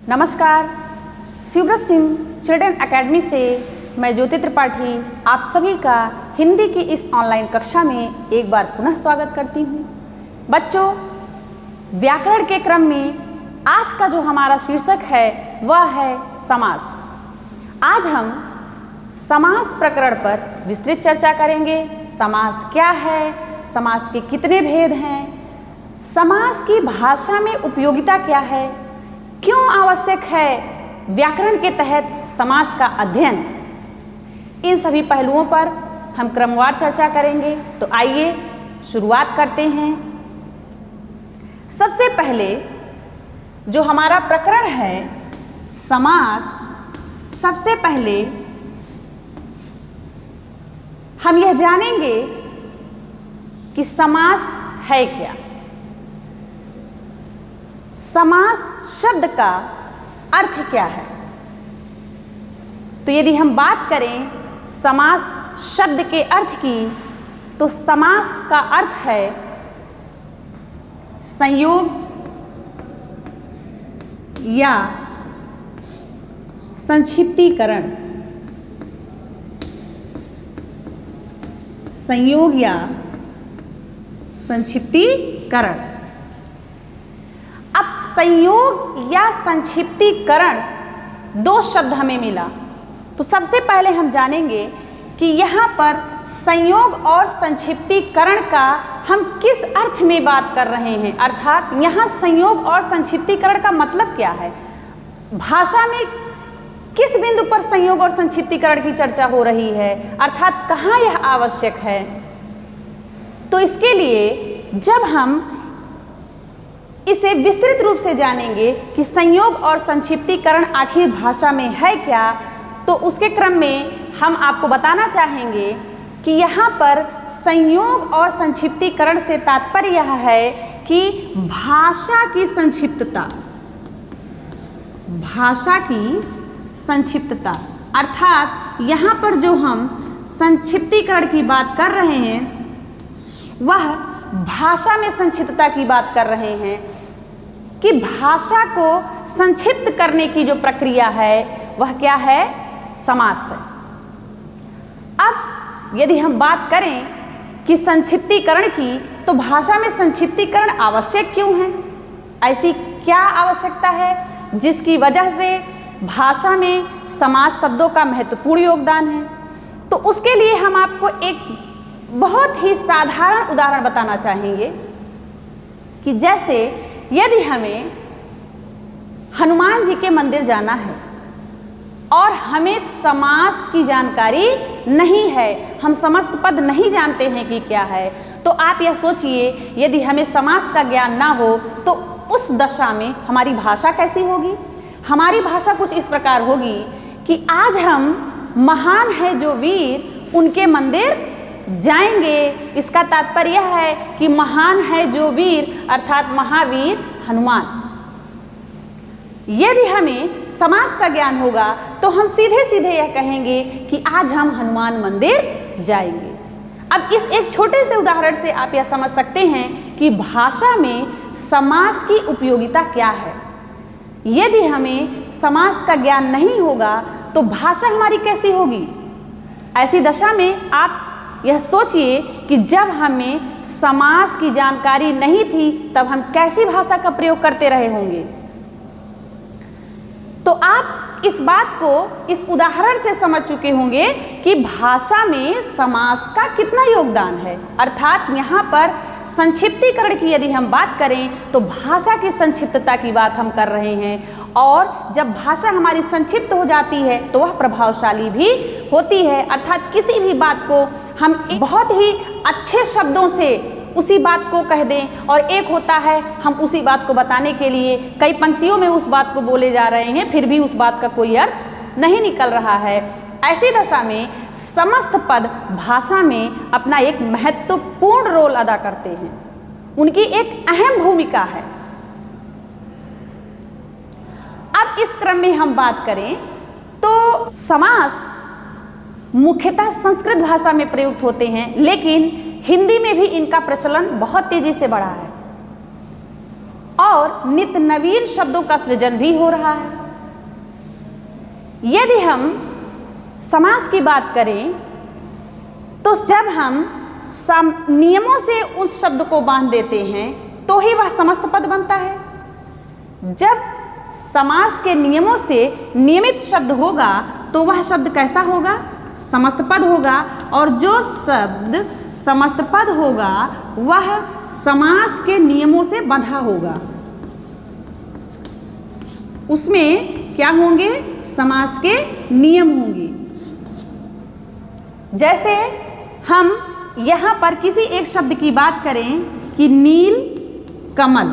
नमस्कार, शिवव्रत Singh children academy से मैं ज्योति त्रिपाठी आप सभी का हिंदी की इस ऑनलाइन कक्षा में एक बार पुनः स्वागत करती हूँ। बच्चों, व्याकरण के क्रम में आज का जो हमारा शीर्षक है वह है समास। आज हम समास प्रकरण पर विस्तृत चर्चा करेंगे। समास क्या है, समास के कितने भेद हैं, समास की भाषा में उपयोगिता क्या है, क्यों आवश्यक है व्याकरण के तहत समास का अध्ययन, इन सभी पहलुओं पर हम क्रमवार चर्चा करेंगे। तो आइए शुरुआत करते हैं। सबसे पहले जो हमारा प्रकरण है समास, सबसे पहले हम यह जानेंगे कि समास है क्या। समास शब्द का अर्थ क्या है? तो यदि हम बात करें समास शब्द के अर्थ की, तो समास का अर्थ है संयोग या संक्षिप्तीकरण। संयोग या संक्षिप्तीकरण। अब संयोग या संक्षिप्तीकरण दो शब्द हमें मिला, तो सबसे पहले हम जानेंगे कि यहाँ पर संयोग और संक्षिप्तीकरण का हम किस अर्थ में बात कर रहे हैं, अर्थात यहाँ संयोग और संक्षिप्तीकरण का मतलब क्या है, भाषा में किस बिंदु पर संयोग और संक्षिप्तीकरण की चर्चा हो रही है, अर्थात कहाँ यह आवश्यक है। तो इसके लिए जब हम इसे विस्तृत रूप से जानेंगे कि संयोग और संक्षिप्तीकरण आखिर भाषा में है क्या, तो उसके क्रम में हम आपको बताना चाहेंगे कि यहाँ पर संयोग और संक्षिप्तीकरण से तात्पर्य यह है कि भाषा की संक्षिप्तता, भाषा की संक्षिप्तता, अर्थात यहाँ पर जो हम संक्षिप्तीकरण की बात कर रहे हैं वह भाषा में संक्षिप्तता की बात कर रहे हैं कि भाषा को संक्षिप्त करने की जो प्रक्रिया है वह क्या है, समास है। अब यदि हम बात करें कि संक्षिप्तीकरण की, तो भाषा में संक्षिप्तीकरण आवश्यक क्यों है, ऐसी क्या आवश्यकता है जिसकी वजह से भाषा में समास शब्दों का महत्वपूर्ण योगदान है। तो उसके लिए हम आपको एक बहुत ही साधारण उदाहरण बताना चाहेंगे कि जैसे यदि हमें हनुमान जी के मंदिर जाना है और हमें समास की जानकारी नहीं है, हम समस्त पद नहीं जानते हैं कि क्या है, तो आप यह सोचिए यदि हमें समास का ज्ञान ना हो तो उस दशा में हमारी भाषा कैसी होगी। हमारी भाषा कुछ इस प्रकार होगी कि आज हम महान है जो वीर उनके मंदिर जाएंगे। इसका तात्पर्य यह है कि महान है जो वीर अर्थात महावीर हनुमान। यदि हमें समास का ज्ञान होगा तो हम सीधे सीधे यह कहेंगे कि आज हम हनुमान मंदिर जाएंगे। अब इस एक छोटे से उदाहरण से आप यह समझ सकते हैं कि भाषा में समास की उपयोगिता क्या है। यदि हमें समास का ज्ञान नहीं होगा तो भाषा हमारी कैसी होगी। ऐसी दशा में आप यह सोचिए कि जब हमें समास की जानकारी नहीं थी तब हम कैसी भाषा का प्रयोग करते रहे होंगे। तो आप इस बात को इस उदाहरण से समझ चुके होंगे कि भाषा में समास का कितना योगदान है। अर्थात यहाँ पर संक्षिप्तीकरण की यदि हम बात करें तो भाषा की संक्षिप्तता की बात हम कर रहे हैं, और जब भाषा हमारी संक्षिप्त हो जाती है तो वह प्रभावशाली भी होती है। अर्थात किसी भी बात को हम बहुत ही अच्छे शब्दों से उसी बात को कह दें, और एक होता है हम उसी बात को बताने के लिए कई पंक्तियों में उस बात को बोले जा रहे हैं, फिर भी उस बात का कोई अर्थ नहीं निकल रहा है। ऐसी दशा में समस्त पद भाषा में अपना एक महत्वपूर्ण रोल अदा करते हैं, उनकी एक अहम भूमिका है। अब इस क्रम में हम बात करें तो समास मुख्यतः संस्कृत भाषा में प्रयुक्त होते हैं, लेकिन हिंदी में भी इनका प्रचलन बहुत तेजी से बढ़ा है। और नित्य नवीन शब्दों का सृजन भी हो रहा है। यदि हम समास की बात करें तो जब हम नियमों से उस शब्द को बांध देते हैं तो ही वह समस्त पद बनता है। जब समास के नियमों से नियमित शब्द होगा तो वह शब्द कैसा होगा? समस्त पद होगा। और जो शब्द समस्त पद होगा वह समास के नियमों से बंधा होगा। उसमें क्या होंगे? समास के नियम होंगे। जैसे हम यहां पर किसी एक शब्द की बात करें कि नील कमल।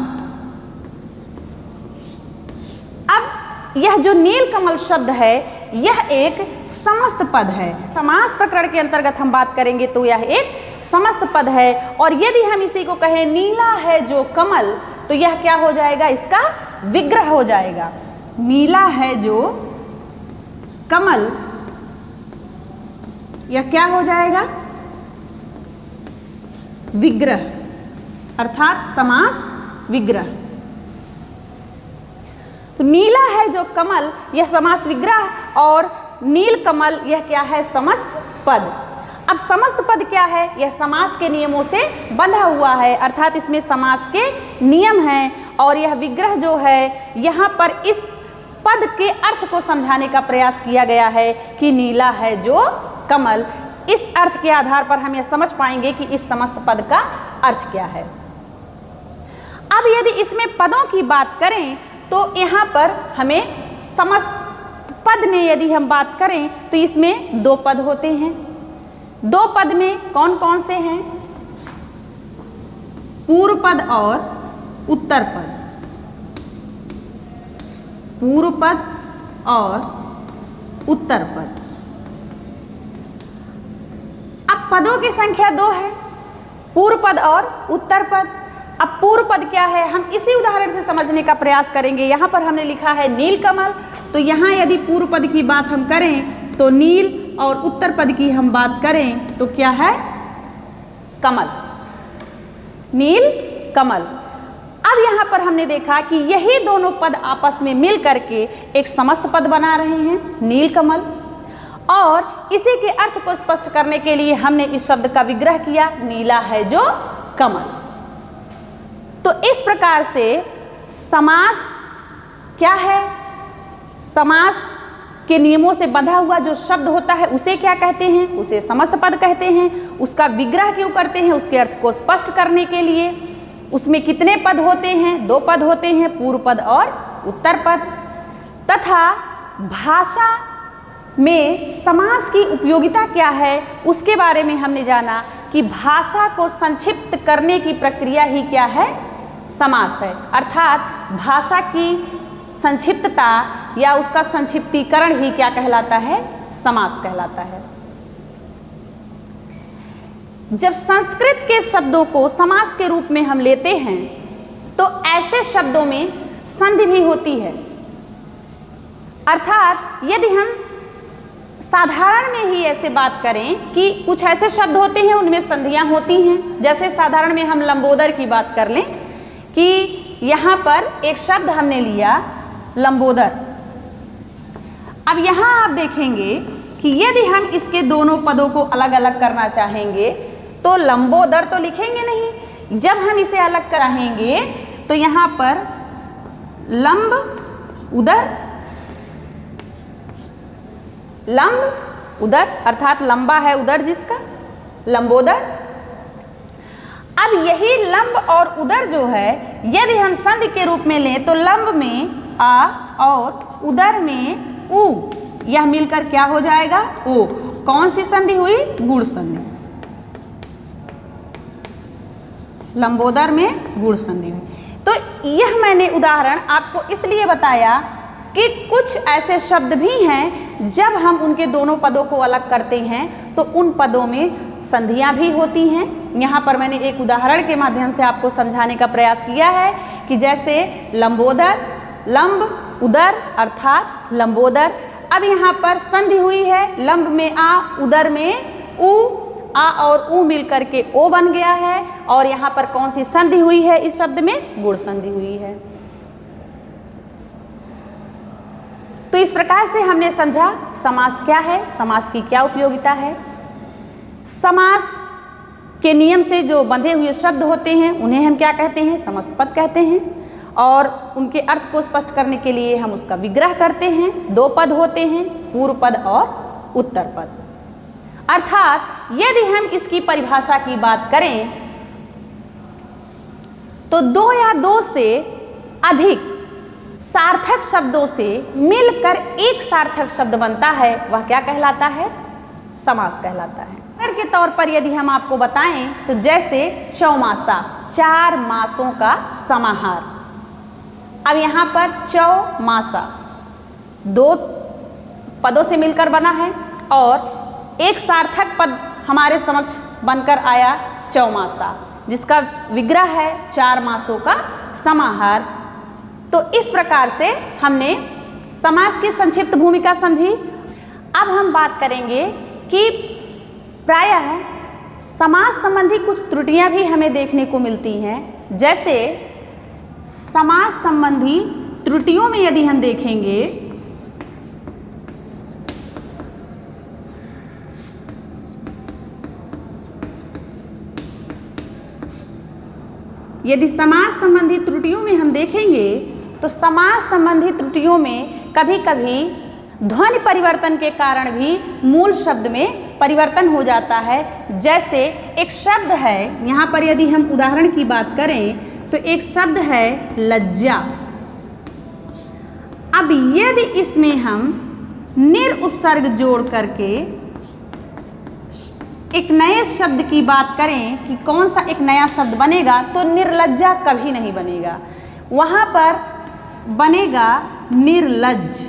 अब यह जो नील कमल शब्द है यह एक समस्त पद है। समास प्रकरण के अंतर्गत हम बात करेंगे तो यह एक समस्त पद है। और यदि हम इसी को कहें नीला है जो कमल तो यह क्या हो जाएगा? इसका विग्रह हो जाएगा। नीला है जो कमल यह क्या हो जाएगा? विग्रह, अर्थात समास विग्रह। तो नीला है जो कमल यह समास विग्रह और नील कमल यह क्या है? समस्त पद। अब समस्त पद क्या है? यह समास के नियमों से बंधा हुआ है, अर्थात इसमें समास के नियम हैं। और यह विग्रह जो है यहाँ पर इस पद के अर्थ को समझाने का प्रयास किया गया है कि नीला है जो कमल। इस अर्थ के आधार पर हम यह समझ पाएंगे कि इस समस्त पद का अर्थ क्या है। अब यदि इसमें पदों की बात करें तो यहाँ पर हमें समस्त पद में यदि हम बात करें तो इसमें दो पद होते हैं। दो पद में कौन कौन से हैं? पूर्व पद और उत्तर पद। पूर्व पद और उत्तर पद। अब पदों की संख्या दो है, पूर्व पद और उत्तर पद। अब पूर्व पद क्या है हम इसी उदाहरण से समझने का प्रयास करेंगे। यहाँ पर हमने लिखा है नील कमल, तो यहाँ यदि पूर्व पद की बात हम करें तो नील और उत्तर पद की हम बात करें तो क्या है? कमल, नील कमल। अब यहाँ पर हमने देखा कि यही दोनों पद आपस में मिल करके एक समस्त पद बना रहे हैं, नील कमल। और इसी के अर्थ को स्पष्ट करने के लिए हमने इस शब्द का विग्रह किया, नीला है जो कमल। तो इस प्रकार से समास क्या है? समास के नियमों से बंधा हुआ जो शब्द होता है उसे क्या कहते हैं? उसे समस्त पद कहते हैं। उसका विग्रह क्यों करते हैं? उसके अर्थ को स्पष्ट करने के लिए। उसमें कितने पद होते हैं? दो पद होते हैं, पूर्व पद और उत्तर पद। तथा भाषा में समास की उपयोगिता क्या है उसके बारे में हमने जाना कि भाषा को संक्षिप्त करने की प्रक्रिया ही क्या है? समास है। अर्थात भाषा की संक्षिप्तता या उसका संक्षिप्तीकरण ही क्या कहलाता है? समास कहलाता है। जब संस्कृत के शब्दों को समास के रूप में हम लेते हैं तो ऐसे शब्दों में संधि भी होती है। अर्थात यदि हम साधारण में ही ऐसे बात करें कि कुछ ऐसे शब्द होते हैं उनमें संधियां होती हैं। जैसे साधारण में हम लंबोदर की बात कर लें कि यहाँ पर एक शब्द हमने लिया लंबोदर। अब यहाँ आप देखेंगे कि यदि हम इसके दोनों पदों को अलग अलग करना चाहेंगे तो लंबोदर तो लिखेंगे नहीं। जब हम इसे अलग कराएंगे तो यहाँ पर लंब उदर, लंब उदर अर्थात लंबा है उदर जिसका, लंबोदर। अब यही लंब और उदर जो है यदि हम संधि के रूप में लें तो लंब में आ और उदर में उ, यह मिलकर क्या हो जाएगा? ओ। कौन सी संधि हुई? गुण संधि। लंबोदर में गुण संधि हुई। तो यह मैंने उदाहरण आपको इसलिए बताया कि कुछ ऐसे शब्द भी हैं जब हम उनके दोनों पदों को अलग करते हैं तो उन पदों में संधियां भी होती हैं। यहाँ पर मैंने एक उदाहरण के माध्यम से आपको समझाने का प्रयास किया है कि जैसे लंबोदर, लंब उदर अर्थात लंबोदर। अब यहाँ पर संधि हुई है, लंब में आ उदर में उ, आ और ऊ मिल करके ओ बन गया है और यहाँ पर कौन सी संधि हुई है? इस शब्द में गुण संधि हुई है। तो इस प्रकार से हमने समझा समास क्या है, समास की क्या उपयोगिता है। समास के नियम से जो बंधे हुए शब्द होते हैं उन्हें हम क्या कहते हैं? समस्त पद कहते हैं। और उनके अर्थ को स्पष्ट करने के लिए हम उसका विग्रह करते हैं। दो पद होते हैं, पूर्व पद और उत्तर पद। अर्थात यदि हम इसकी परिभाषा की बात करें तो दो या दो से अधिक सार्थक शब्दों से मिलकर एक सार्थक शब्द बनता है, वह क्या कहलाता है? समास कहलाता है। उदाहरण के तौर पर यदि हम आपको बताएं तो जैसे चौमासा, 4 मासों का समाहार। अब यहाँ पर चौमासा 2 पदों से मिलकर बना है और एक सार्थक पद हमारे समक्ष बनकर आया चौमासा, जिसका विग्रह है 4 मासों का समाहार। तो इस प्रकार से हमने समास की संक्षिप्त भूमिका समझी। अब हम बात करेंगे कि प्रायः समास संबंधी कुछ त्रुटियां भी हमें देखने को मिलती हैं। जैसे समास संबंधी त्रुटियों में यदि हम देखेंगे तो समास संबंधी त्रुटियों में कभी कभी ध्वनि परिवर्तन के कारण भी मूल शब्द में परिवर्तन हो जाता है। जैसे एक शब्द है, यहाँ पर यदि हम उदाहरण की बात करें तो एक शब्द है लज्जा। अब यदि इसमें हम निरुपसर्ग जोड़ करके एक नए शब्द की बात करें कि कौन सा एक नया शब्द बनेगा, तो निर्लज्जा कभी नहीं बनेगा, वहाँ पर बनेगा निर्लज्ज।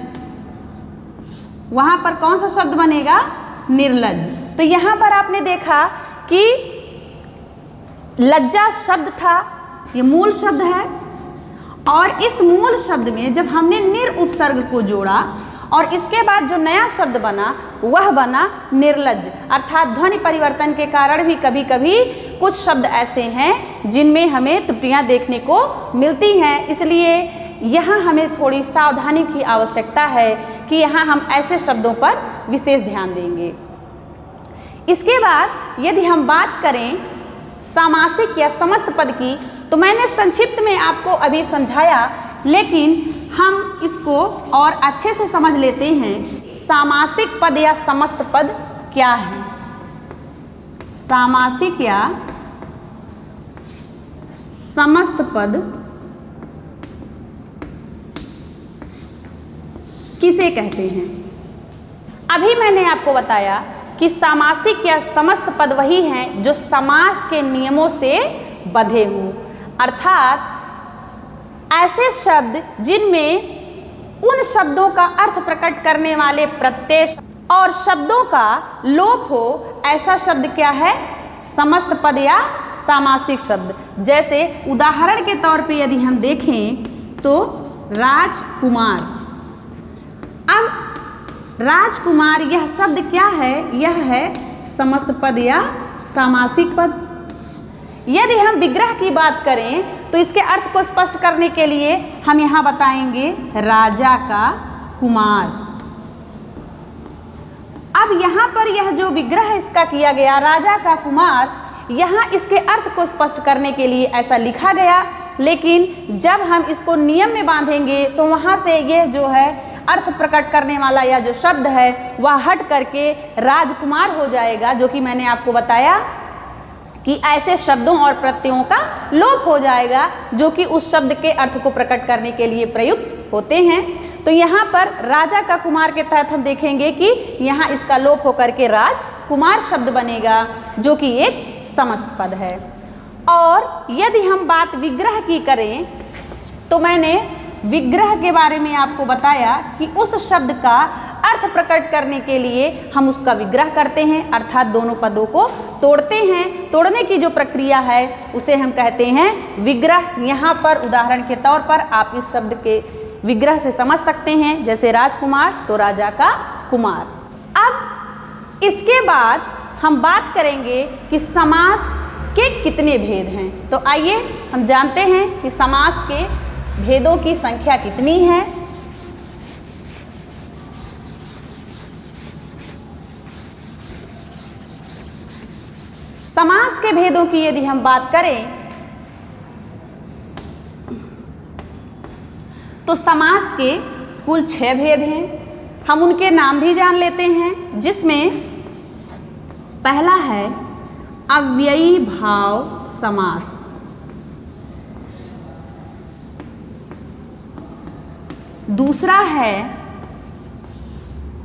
वहाँ पर कौन सा शब्द बनेगा? निर्लज्ज। तो यहाँ पर आपने देखा कि लज्जा शब्द था, ये मूल शब्द है, और इस मूल शब्द में जब हमने निरुपसर्ग को जोड़ा और इसके बाद जो नया शब्द बना वह बना निर्लज्ज। अर्थात ध्वनि परिवर्तन के कारण भी कभी कभी कुछ शब्द ऐसे हैं जिनमें हमें त्रुटियां देखने को मिलती हैं। इसलिए यहाँ हमें थोड़ी सावधानी की आवश्यकता है कि यहाँ हम ऐसे शब्दों पर विशेष ध्यान देंगे। इसके बाद यदि हम बात करें सामासिक या समस्त पद की, तो मैंने संक्षिप्त में आपको अभी समझाया, लेकिन हम इसको और अच्छे से समझ लेते हैं। सामासिक पद या समस्त पद क्या है? सामासिक या समस्त पद किसे कहते हैं? अभी मैंने आपको बताया कि सामासिक या समस्त पद वही हैं जो समास के नियमों से बंधे हों, अर्थात ऐसे शब्द जिनमें उन शब्दों का अर्थ प्रकट करने वाले प्रत्यय और शब्दों का लोप हो, ऐसा शब्द क्या है? समस्त पद या सामासिक शब्द। जैसे उदाहरण के तौर पे यदि हम देखें तो राजकुमार। अब राजकुमार यह शब्द क्या है? यह है समस्त पद या सामासिक पद। यदि हम विग्रह की बात करें तो इसके अर्थ को स्पष्ट करने के लिए हम यहाँ बताएंगे राजा का कुमार। अब यहाँ पर यह जो विग्रह इसका किया गया राजा का कुमार, यहाँ इसके अर्थ को स्पष्ट करने के लिए ऐसा लिखा गया, लेकिन जब हम इसको नियम में बांधेंगे तो वहाँ से यह जो है अर्थ प्रकट करने वाला या जो शब्द है वह हट करके राजकुमार हो जाएगा, जो कि मैंने आपको बताया कि ऐसे शब्दों और प्रत्ययों का लोप हो जाएगा जो कि उस शब्द के अर्थ को प्रकट करने के लिए प्रयुक्त होते हैं। तो यहाँ पर राजा का कुमार के तहत हम देखेंगे कि यहाँ इसका लोप होकर के राजकुमार शब्द बनेगा, जो कि एक समस्त पद है। और यदि हम बात विग्रह की करें तो मैंने विग्रह के बारे में आपको बताया कि उस शब्द का अर्थ प्रकट करने के लिए हम उसका विग्रह करते हैं, अर्थात दोनों पदों को तोड़ते हैं। तोड़ने की जो प्रक्रिया है उसे हम कहते हैं विग्रह। यहाँ पर उदाहरण के तौर पर आप इस शब्द के विग्रह से समझ सकते हैं, जैसे राजकुमार तो राजा का कुमार। अब इसके बाद हम बात करेंगे कि समास के कितने भेद हैं। तो आइए हम जानते हैं कि समास के भेदों की संख्या कितनी है। समास के भेदों की यदि हम बात करें तो समास के कुल 6 भेद हैं। हम उनके नाम भी जान लेते हैं, जिसमें पहला है अव्ययी भाव समास, दूसरा है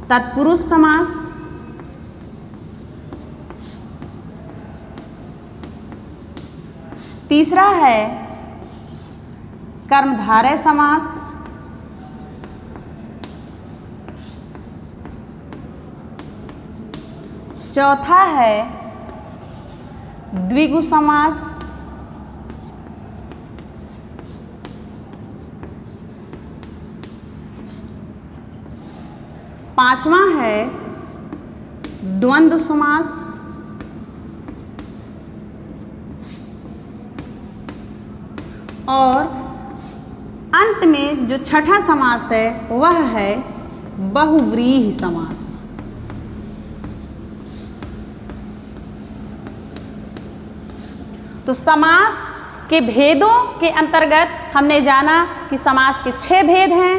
तत्पुरुष समास, तीसरा है कर्मधारय समास, चौथा है द्विगु समास, पांचवा है द्वंद्व समास, और अंत में जो छठा समास है वह है बहुव्रीहि समास। तो समास के भेदों के अंतर्गत हमने जाना कि समास के 6 भेद हैं।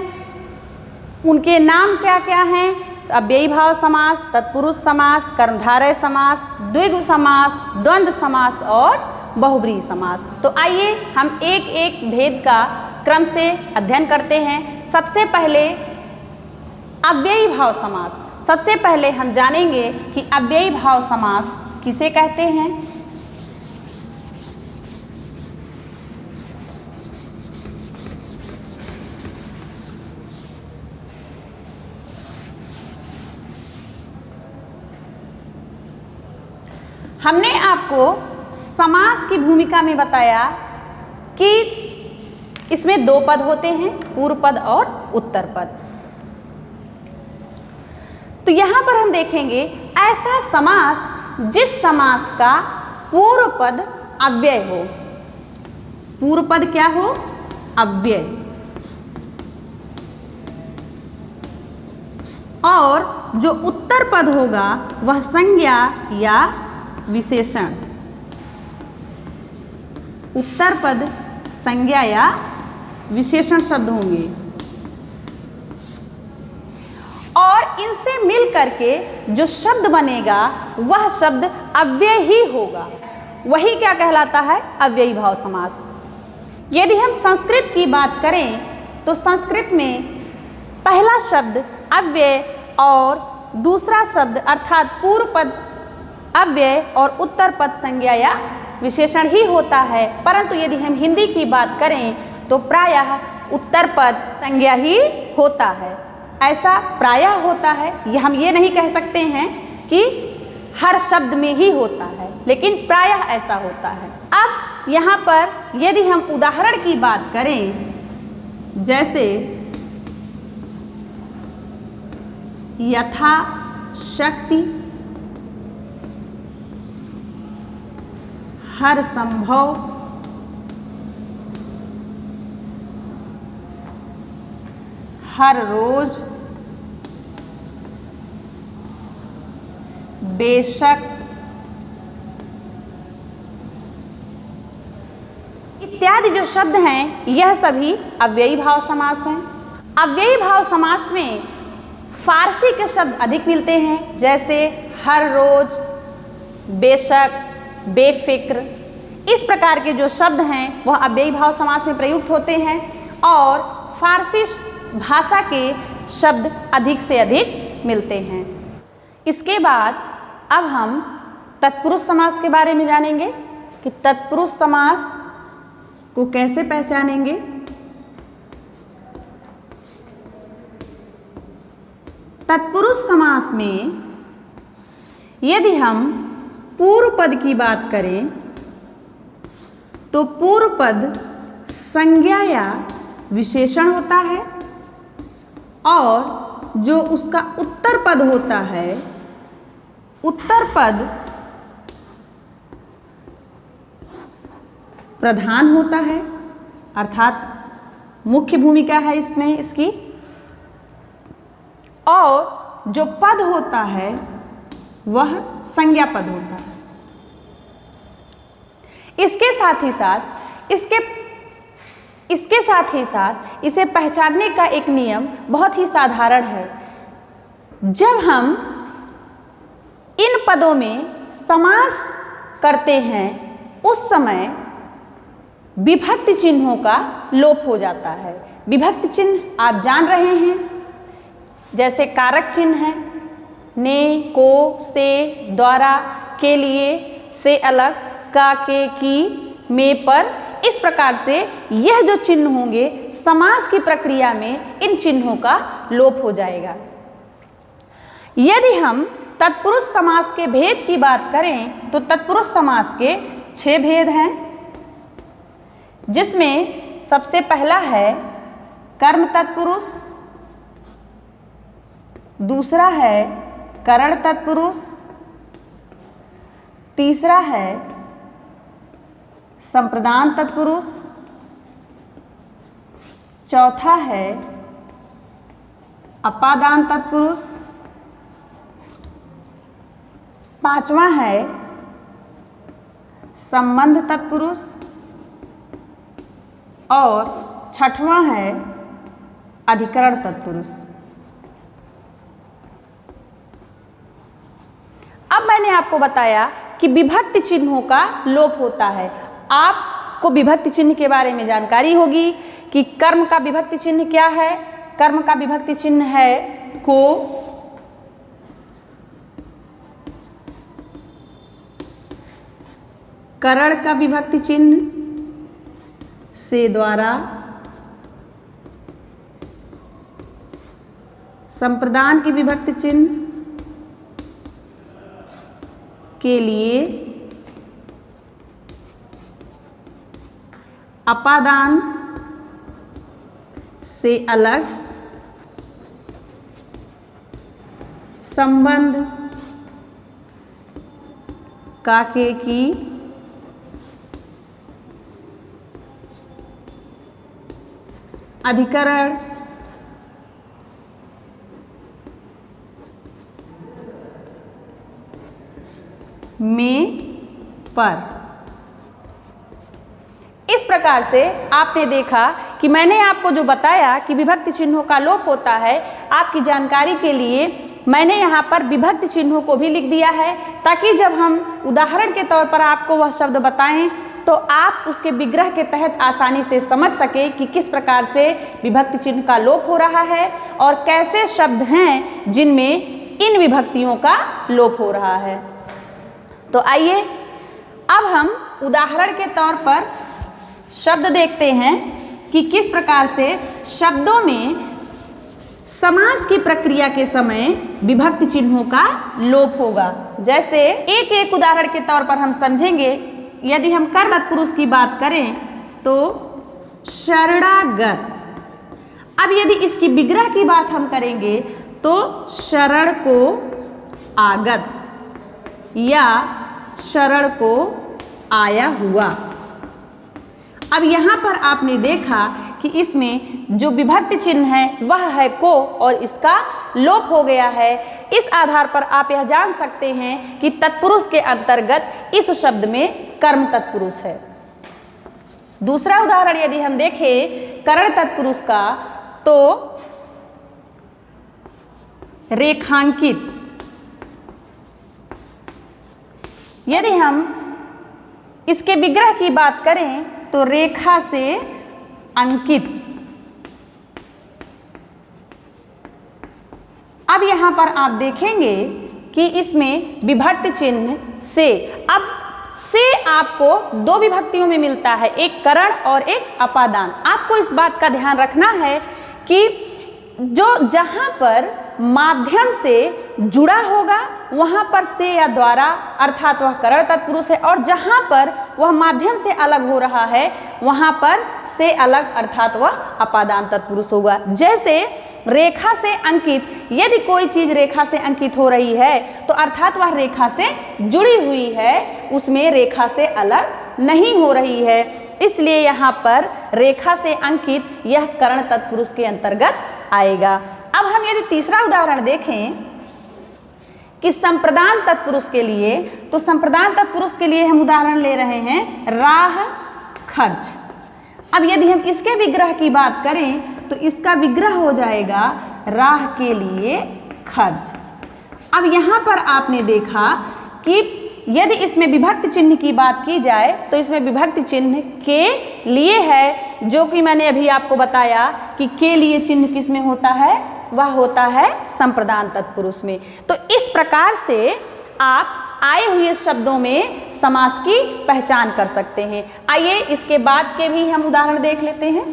उनके नाम क्या क्या हैं? अव्ययी भाव समास, तत्पुरुष समास, कर्मधारय समास, द्विगु समास, द्वंद्व समास और बहुव्रीहि समास। तो आइए हम एक एक भेद का क्रम से अध्ययन करते हैं। सबसे पहले अव्ययी भाव समास। सबसे पहले हम जानेंगे कि अव्ययी भाव समास किसे कहते हैं। हमने आपको समास की भूमिका में बताया कि इसमें 2 पद होते हैं, पूर्व पद और उत्तर पद। तो यहां पर हम देखेंगे ऐसा समास जिस समास का पूर्व पद अव्यय हो। पूर्व पद क्या हो? अव्यय। और जो उत्तर पद होगा वह संज्ञा या विशेषण। उत्तर पद संज्ञा या विशेषण शब्द होंगे और इनसे मिल करके जो शब्द बनेगा वह शब्द अव्यय ही होगा। वही क्या कहलाता है? अव्ययी भाव समास। यदि हम संस्कृत की बात करें तो संस्कृत में पहला शब्द अव्यय और दूसरा शब्द अर्थात पूर्व पद अव्यय और उत्तर पद संज्ञा या विशेषण ही होता है। परंतु यदि हम हिंदी की बात करें तो प्रायः उत्तर पद संज्ञा ही होता है। ऐसा प्रायः होता है, हम ये नहीं कह सकते हैं कि हर शब्द में ही होता है, लेकिन प्रायः ऐसा होता है। अब यहाँ पर यदि हम उदाहरण की बात करें, जैसे यथा शक्ति, हर संभव, हर रोज, बेशक इत्यादि जो शब्द हैं यह सभी अव्ययी भाव समास हैं। अव्ययी भाव समास में फारसी के शब्द अधिक मिलते हैं, जैसे हर रोज, बेशक, बेफिक्र। इस प्रकार के जो शब्द हैं वह अव्ययी भाव समास में प्रयुक्त होते हैं और फारसी भाषा के शब्द अधिक से अधिक मिलते हैं। इसके बाद अब हम तत्पुरुष समास के बारे में जानेंगे कि तत्पुरुष समास को कैसे पहचानेंगे। तत्पुरुष समास में यदि हम पूर्व पद की बात करें तो पूर्व पद संज्ञा या विशेषण होता है और जो उसका उत्तर पद होता है, उत्तर पद प्रधान होता है, अर्थात मुख्य भूमिका है इसमें इसकी, और जो पद होता है वह संज्ञा पद होता है। इसके साथ ही साथ इसे पहचानने का एक नियम बहुत ही साधारण है। जब हम इन पदों में समास करते हैं उस समय विभक्ति चिन्हों का लोप हो जाता है। विभक्ति चिन्ह आप जान रहे हैं, जैसे कारक चिन्ह है, ने, को, से, द्वारा, के लिए, से अलग, का, के, की, में, पर। इस प्रकार से यह जो चिन्ह होंगे समास की प्रक्रिया में इन चिन्हों का लोप हो जाएगा। यदि हम तत्पुरुष समास के भेद की बात करें तो तत्पुरुष समास के 6 भेद हैं, जिसमें सबसे पहला है कर्म तत्पुरुष, दूसरा है करण तत्पुरुष, तीसरा है संप्रदान तत्पुरुष, चौथा है अपादान तत्पुरुष, पांचवा है संबंध तत्पुरुष और छठवां है अधिकरण तत्पुरुष। अब मैंने आपको बताया कि विभक्ति चिन्हों का लोप होता है। आपको विभक्ति चिन्ह के बारे में जानकारी होगी कि कर्म का विभक्ति चिन्ह क्या है। कर्म का विभक्ति चिन्ह है को, करण का विभक्ति चिन्ह से, द्वारा, संप्रदान की विभक्ति चिन्ह के लिए, अपादान से अलग, संबंध, का, के, की, अधिकरण, में, पर। इस प्रकार से आपने देखा कि मैंने आपको जो बताया कि विभक्ति चिन्हों का लोप होता है, आपकी जानकारी के लिए मैंने यहाँ पर विभक्ति चिन्हों को भी लिख दिया है, ताकि जब हम उदाहरण के तौर पर आपको वह शब्द बताएं तो आप उसके विग्रह के तहत आसानी से समझ सके कि किस प्रकार से विभक्ति चिन्ह का लोप हो रहा है और कैसे शब्द हैं जिनमें इन विभक्तियों का लोप हो रहा है। तो आइए अब हम उदाहरण के तौर पर शब्द देखते हैं कि किस प्रकार से शब्दों में समास की प्रक्रिया के समय विभक्ति चिन्हों का लोप होगा। जैसे एक एक उदाहरण के तौर पर हम समझेंगे। यदि हम कर्म तत्पुरुष की बात करें तो शरणागत। अब यदि इसकी विग्रह की बात हम करेंगे तो शरण को आगत या शरण को आया हुआ। अब यहाँ पर आपने देखा कि इसमें जो विभक्ति चिन्ह है वह है को और इसका लोप हो गया है। इस आधार पर आप यह जान सकते हैं कि तत्पुरुष के अंतर्गत इस शब्द में कर्म तत्पुरुष है। दूसरा उदाहरण यदि हम देखें करण तत्पुरुष का तो रेखांकित। यदि हम इसके विग्रह की बात करें तो रेखा से अंकित। अब यहाँ पर आप देखेंगे कि इसमें विभक्ति चिन्ह से। अब से आपको दो विभक्तियों में मिलता है, एक करण और एक अपादान। आपको इस बात का ध्यान रखना है कि जहाँ पर माध्यम से जुड़ा होगा वहाँ पर से या द्वारा अर्थात वह करण तत्पुरुष है, और जहाँ पर वह माध्यम से अलग हो रहा है वहाँ पर से अलग अर्थात वह अपादान तत्पुरुष होगा। जैसे रेखा से अंकित, यदि कोई चीज रेखा से अंकित हो रही है तो अर्थात वह रेखा से जुड़ी हुई है, उसमें रेखा से अलग नहीं हो रही है। इसलिए यहाँ पर रेखा से अंकित यह करण तत्पुरुष के अंतर्गत आएगा। अब हम यदि तीसरा उदाहरण देखें कि संप्रदान तत्पुरुष के लिए, तो संप्रदान तत्पुरुष के लिए हम उदाहरण ले रहे हैं राह खर्च। अब यदि हम इसके विग्रह की बात करें तो इसका विग्रह हो जाएगा राह के लिए खर्च। अब यहाँ पर आपने देखा कि यदि इसमें विभक्ति चिन्ह की बात की जाए तो इसमें विभक्ति चिन्ह के लिए है, जो कि मैंने अभी आपको बताया कि के लिए चिन्ह किस में होता है, वह होता है संप्रदान तत्पुरुष में। तो इस प्रकार से आप आए हुए शब्दों में समास की पहचान कर सकते हैं। आइए इसके बाद के भी हम उदाहरण देख लेते हैं।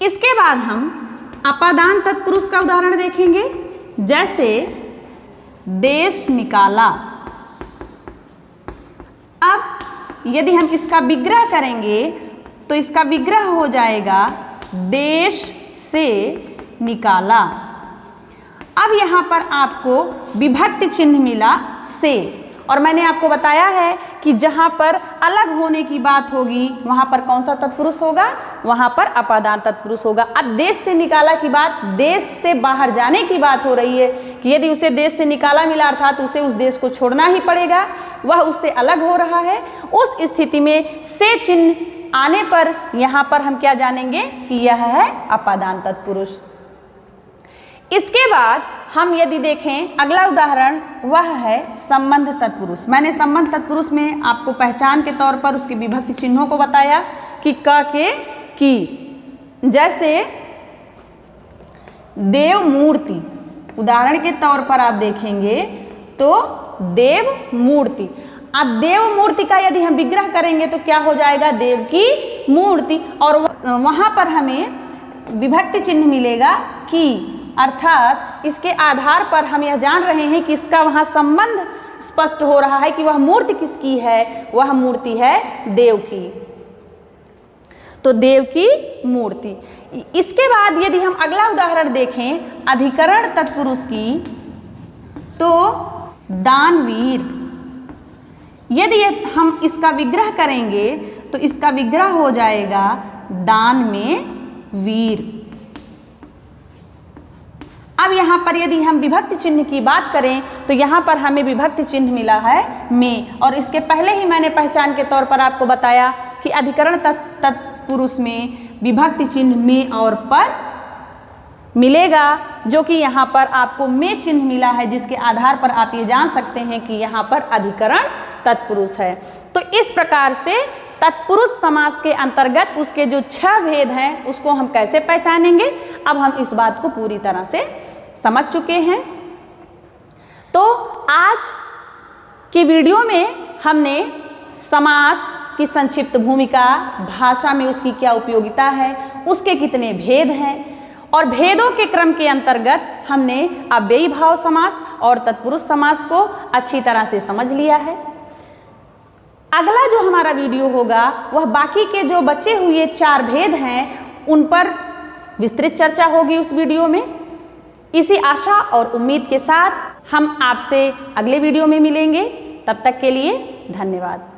इसके बाद हम अपादान तत्पुरुष का उदाहरण देखेंगे, जैसे देश निकाला। अब यदि हम इसका विग्रह करेंगे तो इसका विग्रह हो जाएगा देश से निकाला। अब यहाँ पर आपको विभक्ति चिन्ह मिला से, और मैंने आपको बताया है कि जहाँ पर अलग होने की बात होगी वहाँ पर कौन सा तत्पुरुष होगा, वहाँ पर अपादान तत्पुरुष होगा। अब देश से निकाला की बात, देश से बाहर जाने की बात हो रही है कि यदि उसे देश से निकाला मिला अर्थात उसे उस देश को छोड़ना ही पड़ेगा, वह उससे अलग हो रहा है। उस स्थिति में से चिन्ह आने पर यहाँ पर हम क्या जानेंगे कि यह है अपादान तत्पुरुष। इसके बाद हम यदि देखें अगला उदाहरण, वह है संबंध तत्पुरुष। मैंने संबंध तत्पुरुष में आपको पहचान के तौर पर उसके विभक्ति चिन्हों को बताया कि क के की, जैसे देव मूर्ति। उदाहरण के तौर पर आप देखेंगे तो देव मूर्ति। अब देव मूर्ति का यदि हम विग्रह करेंगे तो क्या हो जाएगा, देव की मूर्ति, और वहां पर हमें विभक्ति चिन्ह मिलेगा की, अर्थात इसके आधार पर हम यह जान रहे हैं कि इसका वहां संबंध स्पष्ट हो रहा है कि वह मूर्ति किसकी है, वह मूर्ति है देव की। तो देव की मूर्ति। इसके बाद यदि हम अगला उदाहरण देखें अधिकरण तत्पुरुष की, तो दानवीर। यदि हम इसका विग्रह करेंगे तो इसका विग्रह हो जाएगा दान में वीर। अब यहाँ पर यदि हम विभक्ति चिन्ह की बात करें तो यहाँ पर हमें विभक्ति चिन्ह मिला है में, और इसके पहले ही मैंने पहचान के तौर पर आपको बताया कि अधिकरण तत्पुरुष में विभक्ति चिन्ह में और पर मिलेगा, जो कि यहाँ पर आपको में चिन्ह मिला है, जिसके आधार पर आप ये जान सकते हैं कि यहाँ पर अधिकरण तत्पुरुष है। तो इस प्रकार से तत्पुरुष समास के अंतर्गत उसके जो 6 भेद हैं उसको हम कैसे पहचानेंगे, अब हम इस बात को पूरी तरह से समझ चुके हैं। तो आज की वीडियो में हमने समास की संक्षिप्त भूमिका, भाषा में उसकी क्या उपयोगिता है, उसके कितने भेद हैं, और भेदों के क्रम के अंतर्गत हमने अव्ययी भाव समास और तत्पुरुष समास को अच्छी तरह से समझ लिया है। अगला जो हमारा वीडियो होगा वह बाकी के जो बचे हुए 4 भेद हैं उन पर विस्तृत चर्चा होगी उस वीडियो में। इसी आशा और उम्मीद के साथ हम आपसे अगले वीडियो में मिलेंगे। तब तक के लिए धन्यवाद।